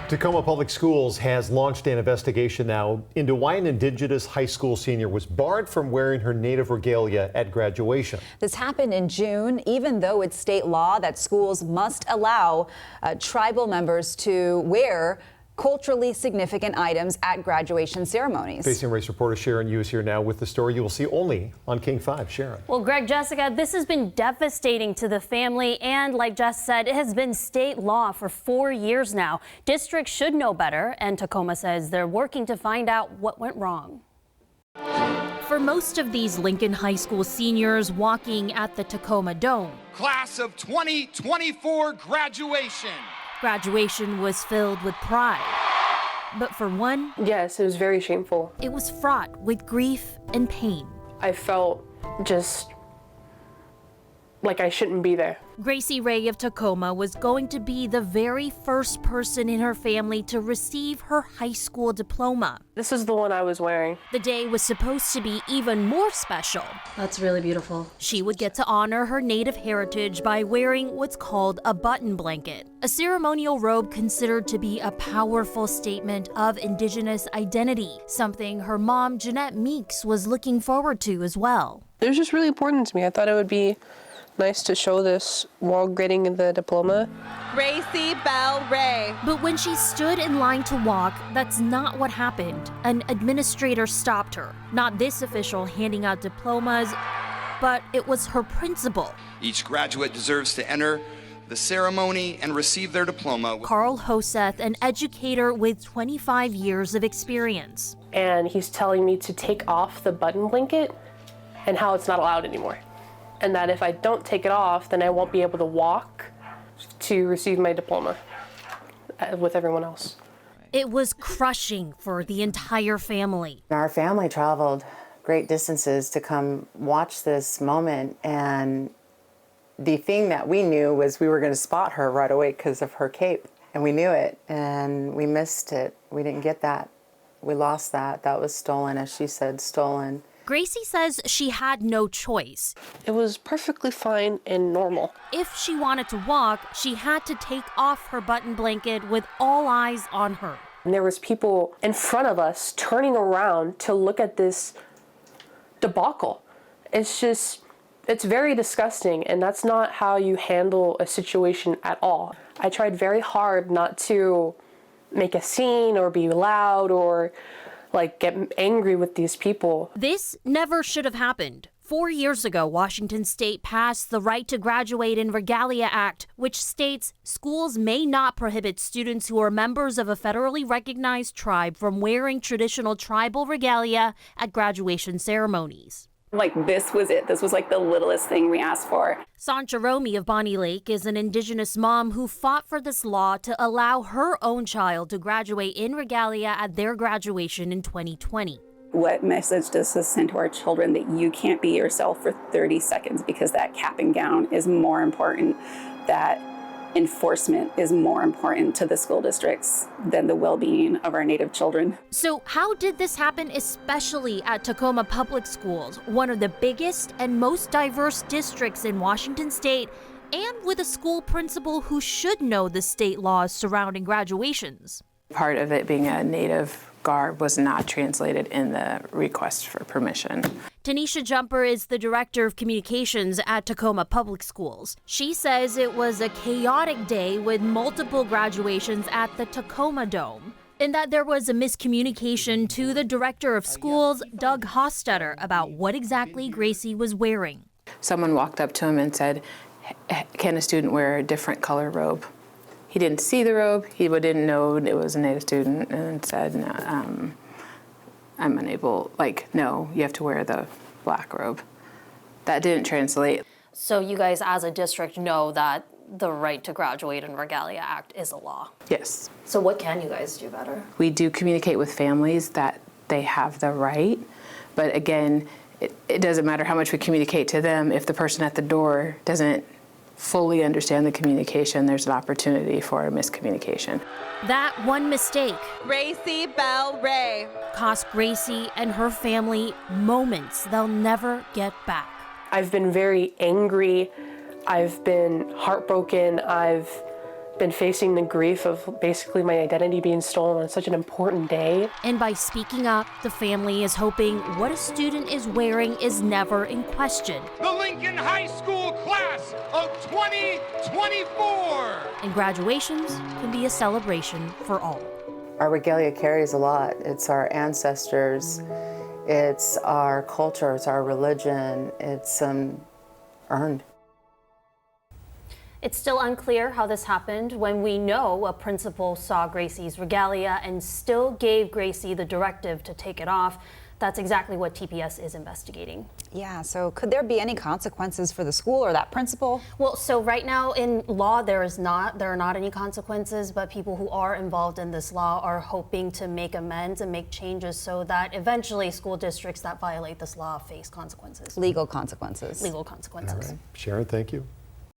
Tacoma Public Schools has launched an investigation now into why an Indigenous high school senior was barred from wearing her native regalia at graduation. This happened in June, even though it's state law that schools must allow tribal members to wear culturally significant items at graduation ceremonies. Facing Race reporter Sharon Yu is here now with the story you will see only on King 5. Sharon. Well, Greg, Jessica, this has been devastating to the family, and like Jess said, it has been state law for 4 years now. Districts should know better, and Tacoma says they're working to find out what went wrong. For most of these Lincoln High School seniors walking at the Tacoma Dome, Class of 2024 graduation. Graduation was filled with pride. But for one, yes, it was very shameful. It was fraught with grief and pain. I felt just like I shouldn't be there. Gracie Ray of Tacoma was going to be the very first person in her family to receive her high school diploma. This is the one I was wearing. The day was supposed to be even more special. That's really beautiful. She would get to honor her native heritage by wearing what's called a button blanket, a ceremonial robe considered to be a powerful statement of Indigenous identity, something her mom, Jeanette Meeks, was looking forward to as well. It was just really important to me. I thought it would be nice to show this while getting the diploma. Gracie Ray. But when she stood in line to walk, that's not what happened. An administrator stopped her. Not this official handing out diplomas, but it was her principal. Each graduate deserves to enter the ceremony and receive their diploma. Carl Hoseth, an educator with 25 years of experience. And he's telling me to take off the button blanket and how it's not allowed anymore. And that if I don't take it off, then I won't be able to walk to receive my diploma with everyone else. It was crushing for the entire family. Our family traveled great distances to come watch this moment, and the thing that we knew was we were going to spot her right away because of her cape, and we knew it, and we missed it. We didn't get that. We lost that. That was stolen, as she said, stolen. Gracie says she had no choice. It was perfectly fine and normal. If she wanted to walk, she had to take off her button blanket with all eyes on her. And there was people in front of us turning around to look at this debacle. It's very disgusting, and that's not how you handle a situation at all. I tried very hard not to make a scene or be loud or get angry with these people. This never should have happened. 4 years ago, Washington State passed the Right to Graduate in Regalia Act, which states schools may not prohibit students who are members of a federally recognized tribe from wearing traditional tribal regalia at graduation ceremonies. This was it. This was the littlest thing we asked for. Sancha Romy of Bonnie Lake is an Indigenous mom who fought for this law to allow her own child to graduate in regalia at their graduation in 2020. What message does this send to our children that you can't be yourself for 30 seconds because that cap and gown is more important, that enforcement is more important to the school districts than the well-being of our Native children. So how did this happen, especially at Tacoma Public Schools, one of the biggest and most diverse districts in Washington State, and with a school principal who should know the state laws surrounding graduations? Part of it being a Native garb was not translated in the request for permission. Tanisha Jumper is the director of communications at Tacoma Public Schools. She says it was a chaotic day with multiple graduations at the Tacoma Dome, and that there was a miscommunication to the director of schools, Doug Hostetter, about what exactly Gracie was wearing. Someone walked up to him and said, "Can a student wear a different color robe?" He didn't see the robe. He didn't know it was a Native student, and said, no, I'm unable, no, you have to wear the black robe. That didn't translate. So you guys as a district know that the Right to Graduate in Regalia Act is a law? Yes. So what can you guys do better? We do communicate with families that they have the right, but again, it doesn't matter how much we communicate to them if the person at the door doesn't fully understand the communication. There's an opportunity for a miscommunication. That one mistake, Gracie Ray, cost Gracie and her family moments they'll never get back. I've been very angry. I've been heartbroken. I've been facing the grief of basically my identity being stolen on such an important day. And by speaking up, the family is hoping what a student is wearing is never in question. The Lincoln High School class of 2024! And graduations can be a celebration for all. Our regalia carries a lot. It's our ancestors, it's our culture, it's our religion, it's earned. It's still unclear how this happened when we know a principal saw Gracie's regalia and still gave Gracie the directive to take it off. That's exactly what TPS is investigating. Yeah, so could there be any consequences for the school or that principal? Well, so right now in law there are not any consequences, but people who are involved in this law are hoping to make amends and make changes so that eventually school districts that violate this law face consequences. Legal consequences. Legal consequences. Sharon, thank you.